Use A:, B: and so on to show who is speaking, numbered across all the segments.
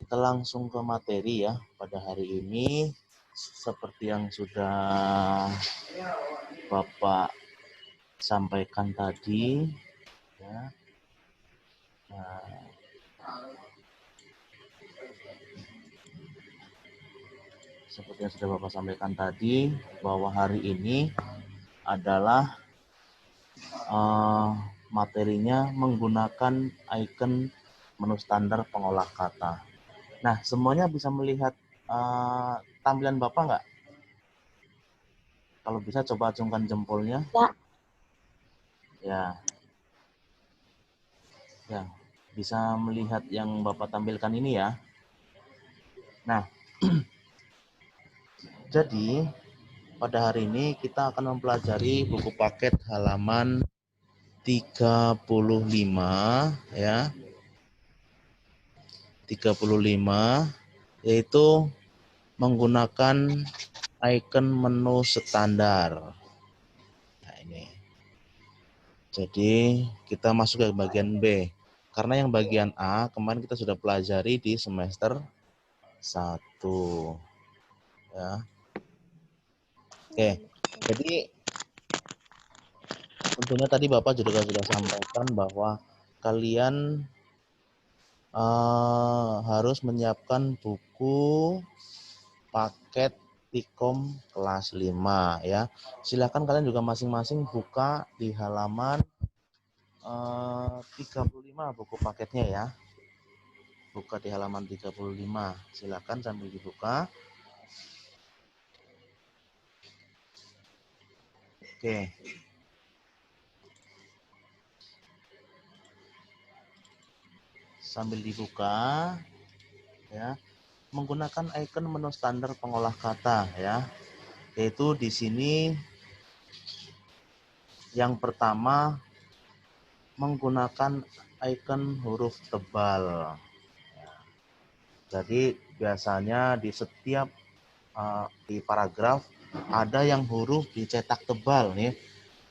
A: Kita langsung ke materi ya pada hari ini. Seperti yang sudah Bapak sampaikan tadi, ya. Nah, seperti yang sudah Bapak sampaikan tadi, bahwa hari ini adalah materinya menggunakan icon menu standar pengolah kata. Nah, semuanya bisa melihat tampilan Bapak nggak? Kalau bisa coba acungkan jempolnya. Ya. Ya, bisa melihat yang Bapak tampilkan ini ya. Nah, jadi pada hari ini kita akan mempelajari buku paket halaman 35 ya. 35 yaitu menggunakan icon menu standar. Nah, ini. Jadi kita masuk ke bagian B. Karena yang bagian A kemarin kita sudah pelajari di semester 1. Ya. Oke. Jadi tentunya tadi Bapak juga sudah sampaikan bahwa kalian harus menyiapkan buku paket Tikom kelas 5 ya. Silakan kalian juga masing-masing buka di halaman 35 buku paketnya ya. Buka di halaman 35. Silakan sambil dibuka. Oke. Sambil dibuka ya. Menggunakan icon menu standar pengolah kata ya. Yaitu di sini yang pertama menggunakan icon huruf tebal. Jadi biasanya di setiap di paragraf ada yang huruf dicetak tebal nih.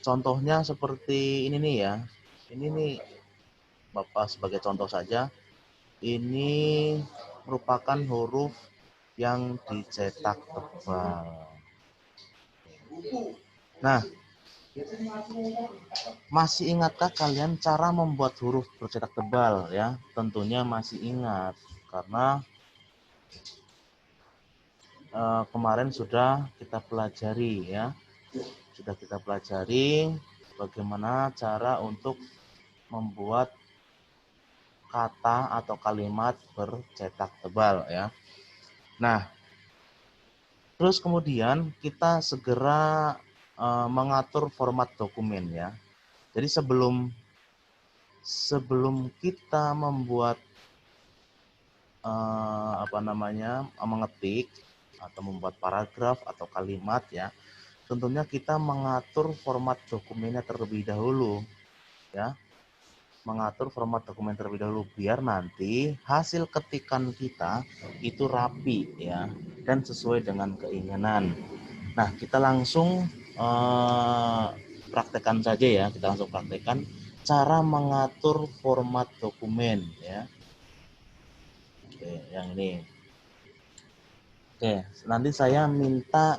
A: Contohnya seperti ini nih ya. Ini nih Bapak sebagai contoh saja. Ini merupakan huruf yang dicetak tebal. Nah, masih ingatkah kalian cara membuat huruf bercetak tebal ya? Tentunya masih ingat karena kemarin sudah kita pelajari ya. Sudah kita pelajari bagaimana cara untuk membuat kata atau kalimat bercetak tebal ya. Nah, terus kemudian kita segera mengatur format dokumen ya. Jadi sebelum kita membuat mengetik atau membuat paragraf atau kalimat ya, tentunya kita mengatur format dokumennya terlebih dahulu ya. Mengatur format dokumen terlebih dahulu biar nanti hasil ketikan kita itu rapi ya dan sesuai dengan keinginan. Nah, kita langsung praktekkan saja ya, kita langsung praktekkan cara mengatur format dokumen ya. Oke, yang ini. Oke, nanti saya minta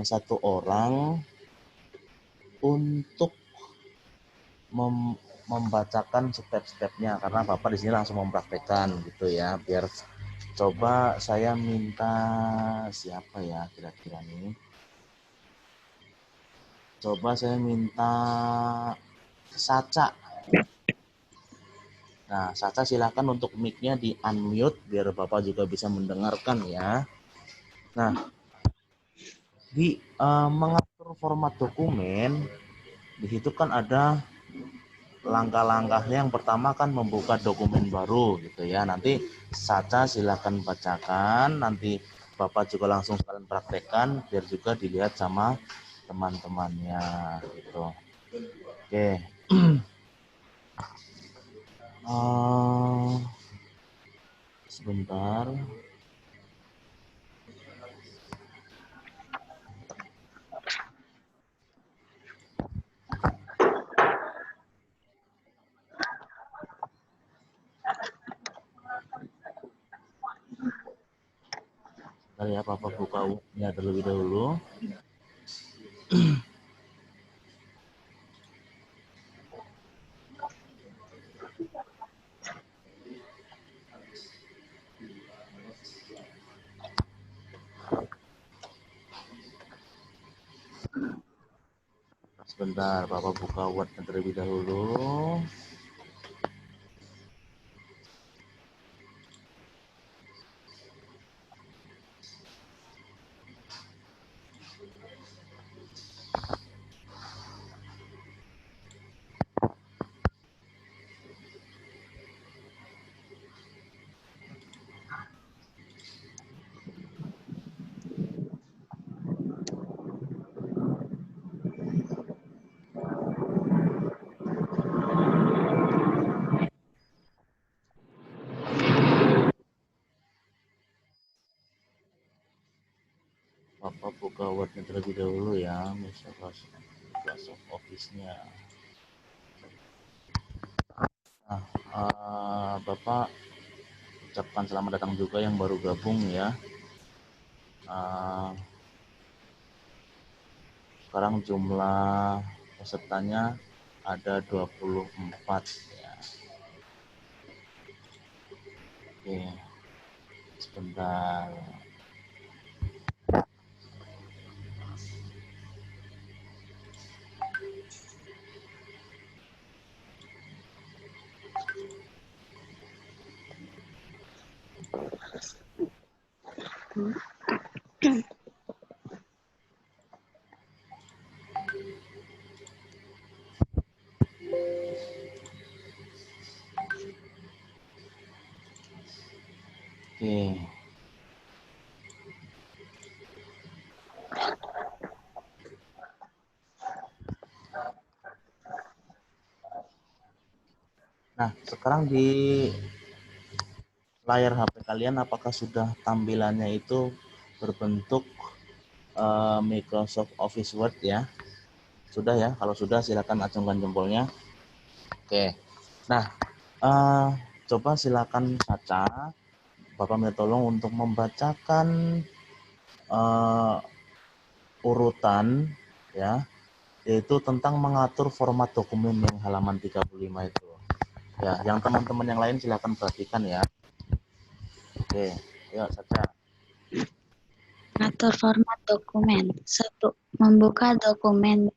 A: satu orang untuk membacakan step-stepnya karena Bapak di sini langsung mempraktekkan gitu ya. Biar coba saya minta siapa ya kira-kira nih. Coba saya minta Saca. Nah, Saca silakan untuk mic-nya di unmute biar Bapak juga bisa mendengarkan ya. Nah, di mengatur format dokumen di situ kan ada langkah-langkahnya. Yang pertama kan membuka dokumen baru gitu ya. Nanti Saca silakan bacakan, nanti Bapak juga langsung sekalian praktekkan biar juga dilihat sama teman-temannya gitu. Oke. Sebentar. ya, Papa buka Word-nya terlebih dahulu. Sebentar, Papa buka Word-nya terlebih dahulu. Papa buka Word-nya terlebih dahulu ya, Microsoft Office-nya. Nah, Bapak ucapkan selamat datang juga yang baru gabung ya. Sekarang jumlah pesertanya ada 24 ya. Oke, sebentar. Oke. Nah, sekarang di layar HP kalian apakah sudah tampilannya itu berbentuk Microsoft Office Word ya? Sudah ya? Kalau sudah silakan acungkan jempolnya. Oke. Nah, coba silakan Caca, Bapak minta tolong untuk membacakan urutan ya, yaitu tentang mengatur format dokumen yang halaman 35 itu. Ya, yang teman-teman yang lain silakan perhatikan ya. Oke, yuk Caca.
B: Atur format dokumen. 1. Membuka dokumen.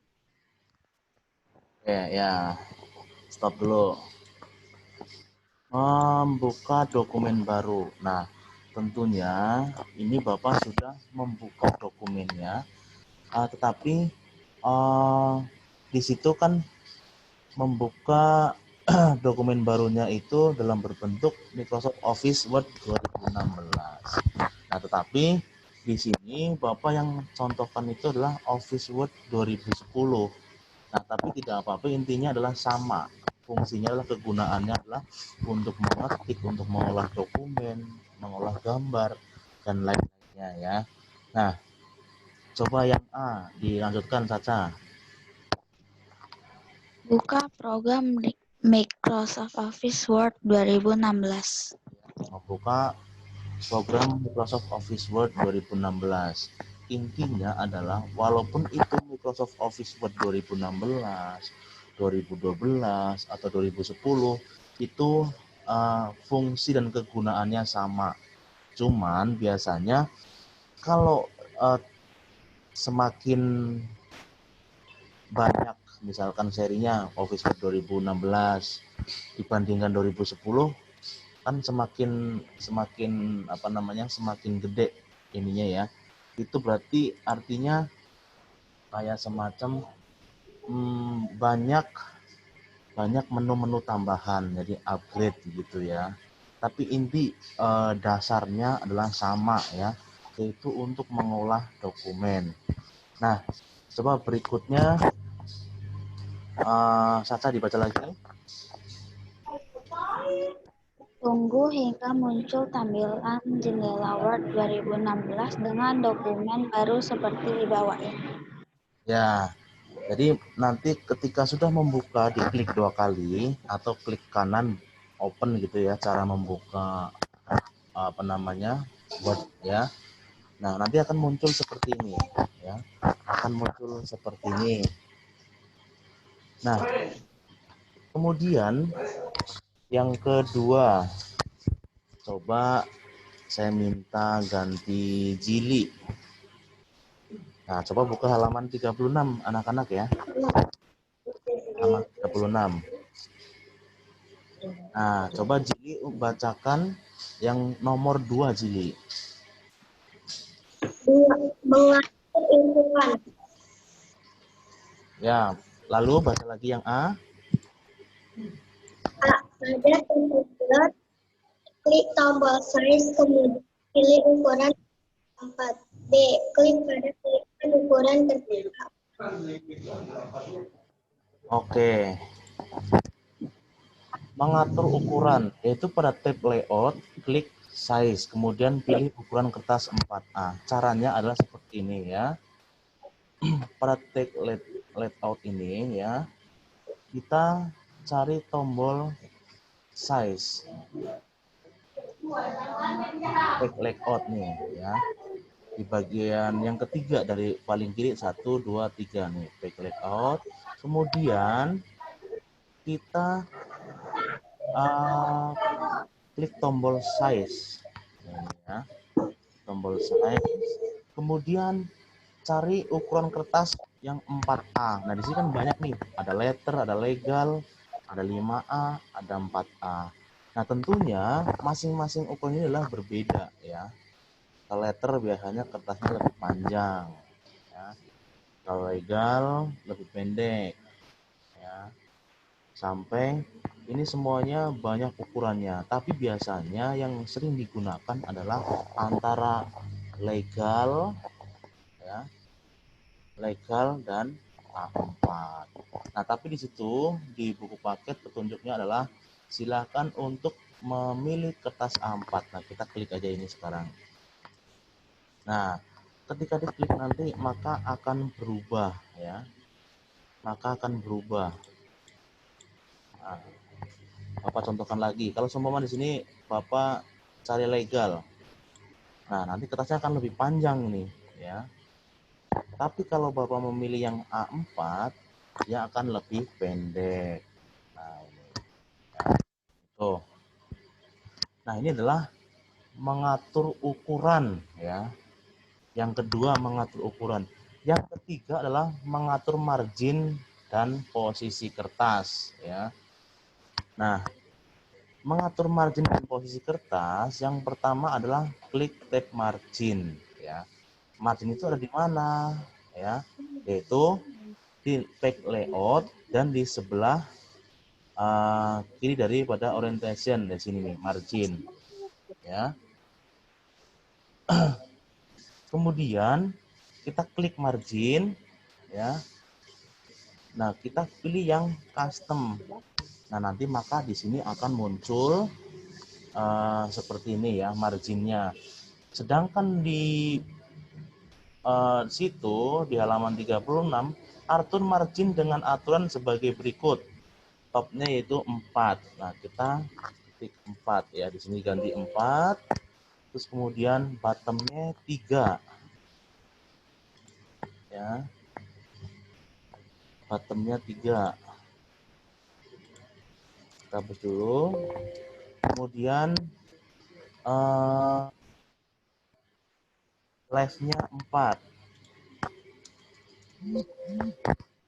A: Oke, ya. Stop dulu. Membuka dokumen baru. Nah, tentunya ini Bapak sudah membuka dokumennya, tetapi di situ kan membuka dokumen barunya itu dalam berbentuk Microsoft Office Word 2016. Nah, tetapi di sini Bapak yang contohkan itu adalah Office Word 2010. Nah, tapi tidak apa-apa, intinya adalah sama. Fungsinya adalah kegunaannya adalah untuk mengetik, untuk mengolah dokumen, mengolah gambar, dan lain-lainnya ya. Nah, coba yang A, dilanjutkan Caca.
B: Buka program Microsoft Office Word 2016.
A: Membuka program Microsoft Office Word 2016. Intinya adalah walaupun itu Microsoft Office Word 2016, 2012 atau 2010 itu fungsi dan kegunaannya sama. Cuman biasanya kalau semakin banyak misalkan serinya Office Word 2016 dibandingkan 2010 kan semakin semakin gede ininya ya. Itu berarti artinya kayak semacam banyak menu-menu tambahan, jadi upgrade gitu ya. Tapi inti dasarnya adalah sama ya, yaitu untuk mengolah dokumen. Nah, coba berikutnya Saca dibaca lagi.
B: Tunggu hingga muncul tampilan jendela Word 2016 dengan dokumen baru seperti di bawah ini.
A: Ya, jadi nanti ketika sudah membuka diklik 2 kali atau klik kanan open gitu ya cara membuka Word ya. Nah, nanti akan muncul seperti ini, ya. Akan muncul seperti ini. Nah, kemudian yang kedua, coba saya minta ganti jili. Nah, coba buka halaman 36 anak-anak ya. Halaman 36. Nah, coba Jili bacakan yang nomor 2 Jili.
B: Mengatur lingkungan.
A: Ya, lalu baca lagi yang A.
B: A. Pada komputer, klik tombol size, kemudian pilih ukuran 4. B. Klik pada pilihan ukuran terdekat.
A: Oke. Mengatur ukuran, yaitu pada tab layout, klik size, kemudian pilih ukuran kertas 4A. Caranya adalah seperti ini ya. Pada tab layout ini ya, kita cari tombol size. Tab layout nih ya. Di bagian yang ketiga dari paling kiri 1, 2, 3 nih, tab layout. Kemudian kita klik tombol size. Ini ya. Tombol size. Kemudian cari ukuran kertas yang 4A. Nah, di sini kan banyak nih. Ada letter, ada legal, ada 5A, ada 4A. Nah, tentunya masing-masing ukuran ini adalah berbeda ya. Kalau letter biasanya kertasnya lebih panjang ya. Kalau legal lebih pendek ya. Sampai ini semuanya banyak ukurannya, tapi biasanya yang sering digunakan adalah antara legal ya, legal dan A4. Nah, tapi di situ di buku paket petunjuknya adalah silakan untuk memilih kertas A4. Nah, kita klik aja ini sekarang. Nah, ketika diklik nanti maka akan berubah ya. Maka akan berubah. Nah, Bapak contohkan lagi. Kalau seumpama di sini Bapak cari legal. Nah, nanti kertasnya akan lebih panjang nih ya. Tapi kalau Bapak memilih yang A4, dia akan lebih pendek. Nah, ini. Ya. Tuh. Nah, ini adalah mengatur ukuran ya. Yang kedua mengatur ukuran. Yang ketiga adalah mengatur margin dan posisi kertas ya. Nah, mengatur margin dan posisi kertas, yang pertama adalah klik tab margin ya. Margin itu ada di mana ya? Yaitu di page layout dan di sebelah kiri daripada orientation di sini nih, margin ya. Kemudian kita klik margin ya. Nah, kita pilih yang custom. Nah, nanti maka di sini akan muncul seperti ini ya marginnya. Sedangkan di situ di halaman 36 atur margin dengan aturan sebagai berikut. Topnya yaitu 4. Nah, kita klik 4 ya. Di sini ganti 4. Terus kemudian bottomnya 3. Ya. Bottomnya 3. Kita hapus dulu. Kemudian left-nya 4.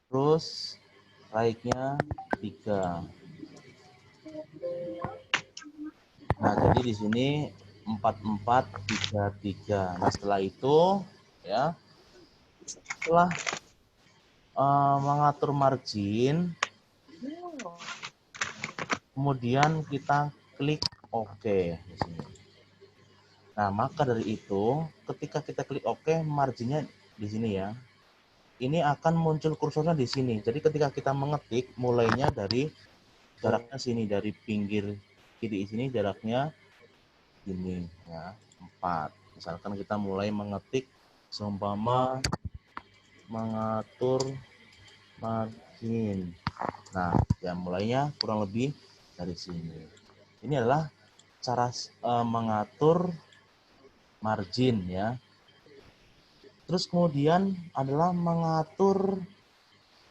A: Terus right-nya 3. Nah, jadi di sini 4433. Nah, setelah itu ya, setelah mengatur margin, kemudian kita klik OK di sini. Nah, maka dari itu, ketika kita klik OK, marginnya di sini ya. Ini akan muncul kursornya di sini. Jadi ketika kita mengetik, mulainya dari jaraknya sini, dari pinggir kiri sini jaraknya ini ya, 4. Misalkan kita mulai mengetik seumpama mengatur margin. Nah, ya mulainya kurang lebih dari sini. Ini adalah cara mengatur margin ya. Terus kemudian adalah mengatur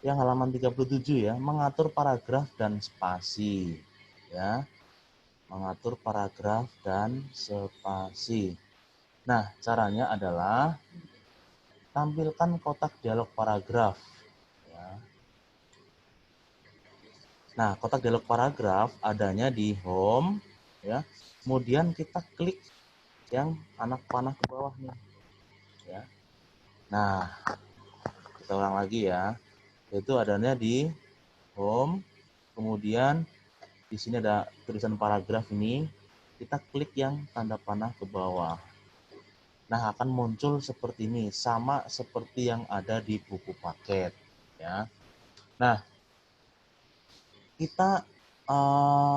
A: yang halaman 37 ya, mengatur paragraf dan spasi. Ya, mengatur paragraf dan spasi. Nah, caranya adalah tampilkan kotak dialog paragraf. Ya. Nah, kotak dialog paragraf adanya di home, ya. Kemudian kita klik yang anak panah ke bawah nih, ya. Nah, kita ulang lagi ya. Itu adanya di home, kemudian di sini ada tulisan paragraf ini, kita klik yang tanda panah ke bawah. Nah, akan muncul seperti ini, sama seperti yang ada di buku paket, ya. Nah, kita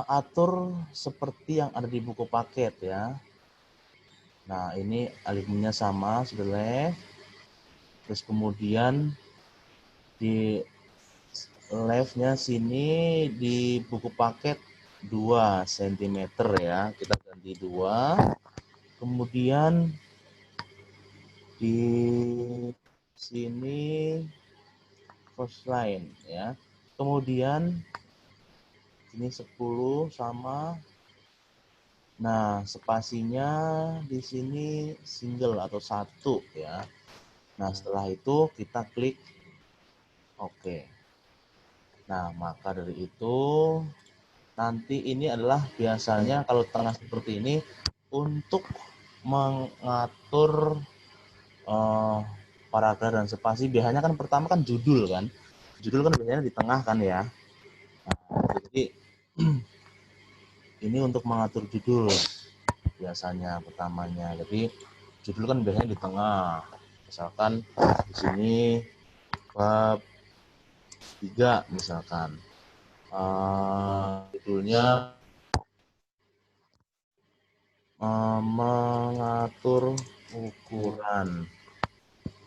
A: atur seperti yang ada di buku paket ya. Nah, ini alignmentnya sama, sudah left. Terus kemudian di leftnya sini di buku paket 2 cm ya. Kita ganti 2. Kemudian di sini first line ya. Kemudian ini 10 sama. Nah, spasinya di sini single atau satu ya. Nah, setelah itu kita klik OK. Nah, maka dari itu nanti ini adalah biasanya kalau tengah seperti ini untuk mengatur paragraf dan spasi. Biasanya kan pertama kan judul kan. Judul kan biasanya di tengah kan ya. Nah, jadi ini untuk mengatur judul biasanya pertamanya. Jadi judul kan biasanya di tengah. Misalkan di sini bab 3 misalkan. Judulnya mengatur ukuran.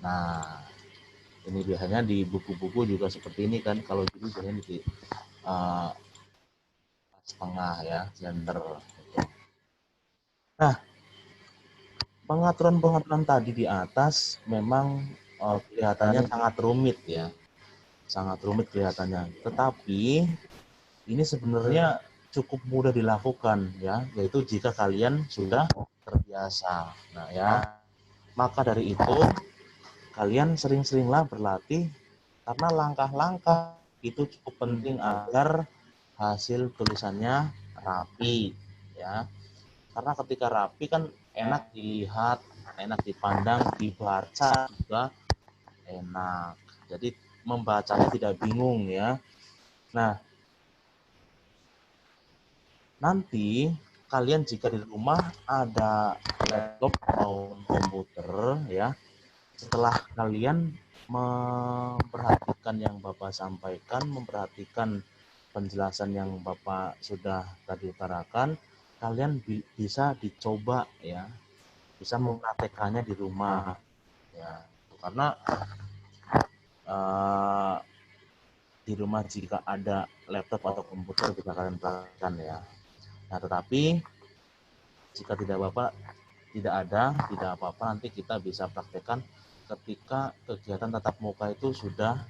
A: Nah, ini biasanya di buku-buku juga seperti ini kan. Kalau judul biasanya di tengah ya, center. Nah, pengaturan-pengaturan tadi di atas memang kelihatannya sangat rumit ya. Sangat rumit kelihatannya. Tetapi ini sebenarnya cukup mudah dilakukan ya, yaitu jika kalian sudah terbiasa. Nah ya, maka dari itu kalian sering-seringlah berlatih karena langkah-langkah itu cukup penting agar hasil tulisannya rapi ya. Karena ketika rapi kan enak dilihat, enak dipandang, dibaca juga enak. Jadi membacanya tidak bingung ya. Nah, nanti kalian jika di rumah ada laptop atau komputer ya, setelah kalian memperhatikan yang Bapak sampaikan, memperhatikan penjelasan yang Bapak sudah tadi utarakan, kalian bisa dicoba ya, bisa mempraktekannya di rumah ya. Karena di rumah jika ada laptop atau komputer bisa kalian praktekkan ya. Nah, tetapi jika tidak ada, tidak apa-apa, nanti kita bisa praktekkan ketika kegiatan tatap muka itu sudah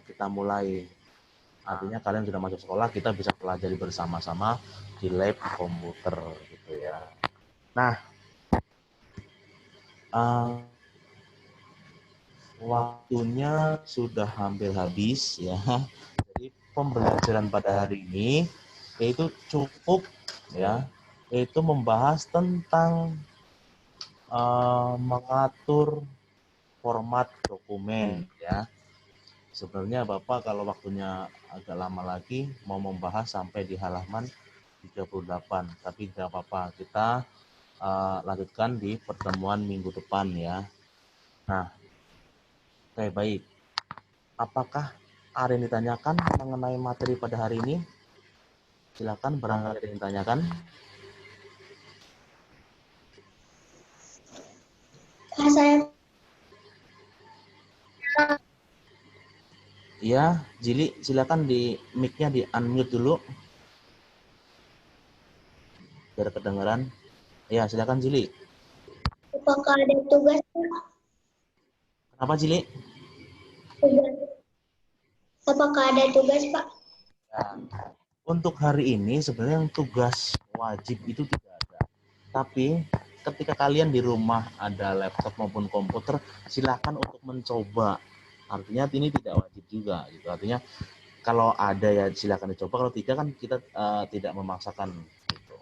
A: kita mulai. Artinya kalian sudah masuk sekolah, kita bisa pelajari bersama-sama di lab komputer gitu ya. Nah, waktunya sudah hampir habis ya. Jadi pembelajaran pada hari ini yaitu cukup ya, yaitu membahas tentang mengatur format dokumen ya. Sebenarnya Bapak kalau waktunya agak lama lagi mau membahas sampai di halaman 38, tapi tidak apa-apa, kita lanjutkan di pertemuan minggu depan ya. Nah, oke baik. Apakah ada yang ditanyakan mengenai materi pada hari ini? Silakan barangkali ada yang ditanyakan.
B: Saya
A: Iya, Jili, silakan di mic-nya di unmute dulu biar kedengaran. Ya, silakan Jili.
B: apakah ada tugas?
A: Kenapa, Cili?
B: Tugas. Apakah ada tugas, Pak?
A: Ya, untuk hari ini sebenarnya yang tugas wajib itu tidak ada. Tapi ketika kalian di rumah ada laptop maupun komputer, silakan untuk mencoba. Artinya ini tidak wajib juga gitu. Artinya kalau ada ya silakan dicoba, kalau tidak kan kita tidak memaksakan gitu.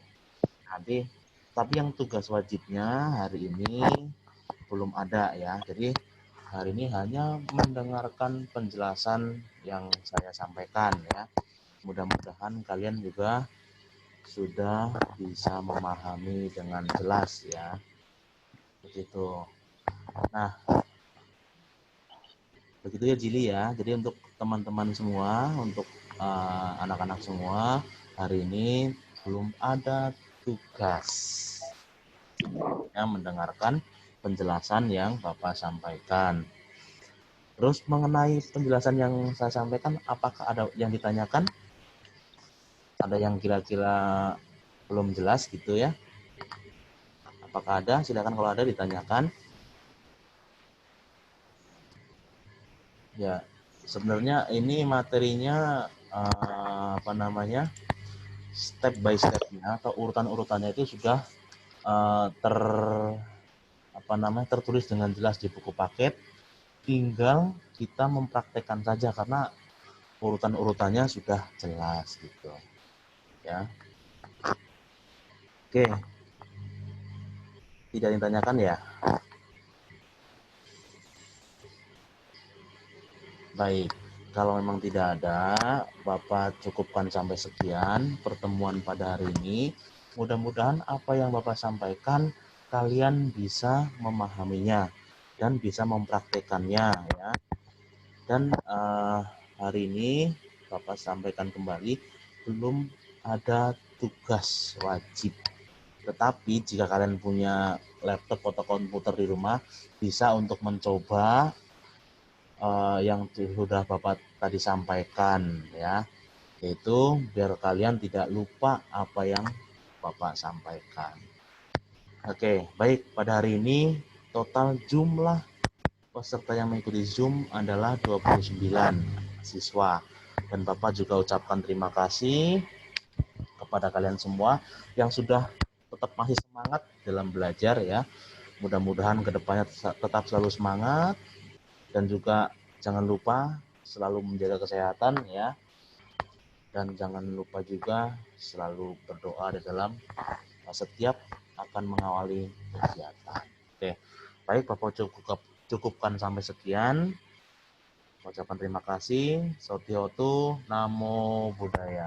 A: Nanti tapi yang tugas wajibnya hari ini belum ada ya. Jadi hari ini hanya mendengarkan penjelasan yang saya sampaikan ya. Mudah-mudahan kalian juga sudah bisa memahami dengan jelas ya. Begitu. Nah, begitu ya Jili ya. Jadi untuk teman-teman semua, untuk anak-anak semua, hari ini belum ada tugas yang mendengarkan penjelasan yang Bapak sampaikan. Terus mengenai penjelasan yang saya sampaikan, apakah ada yang ditanyakan? Ada yang kira-kira belum jelas gitu ya? Apakah ada? Silakan kalau ada ditanyakan. Ya, sebenarnya ini materinya apa namanya? Step by stepnya atau urutan-urutannya itu sudah tertulis dengan jelas di buku paket. Tinggal kita mempraktekkan saja karena urutan-urutannya sudah jelas gitu. Ya. Oke. Tidak ditanyakan ya? Baik. Kalau memang tidak ada, Bapak cukupkan sampai sekian pertemuan pada hari ini. Mudah-mudahan apa yang Bapak sampaikan kalian bisa memahaminya dan bisa mempraktekannya ya. Dan hari ini Bapak sampaikan kembali belum ada tugas wajib. Tetapi jika kalian punya laptop atau komputer di rumah, bisa untuk mencoba yang sudah Bapak tadi sampaikan ya, yaitu biar kalian tidak lupa apa yang Bapak sampaikan. Oke, baik, pada hari ini total jumlah peserta yang mengikuti Zoom adalah 29 siswa. Dan Bapak juga ucapkan terima kasih kepada kalian semua yang sudah tetap masih semangat dalam belajar ya. Mudah-mudahan kedepannya tetap selalu semangat dan juga jangan lupa selalu menjaga kesehatan ya, dan jangan lupa juga selalu berdoa di dalam setiap akan mengawali kegiatan. Oke, baik Bapak cukupkan sampai sekian. Ucapan terima kasih. Sotiotu, Namo Buddhaya.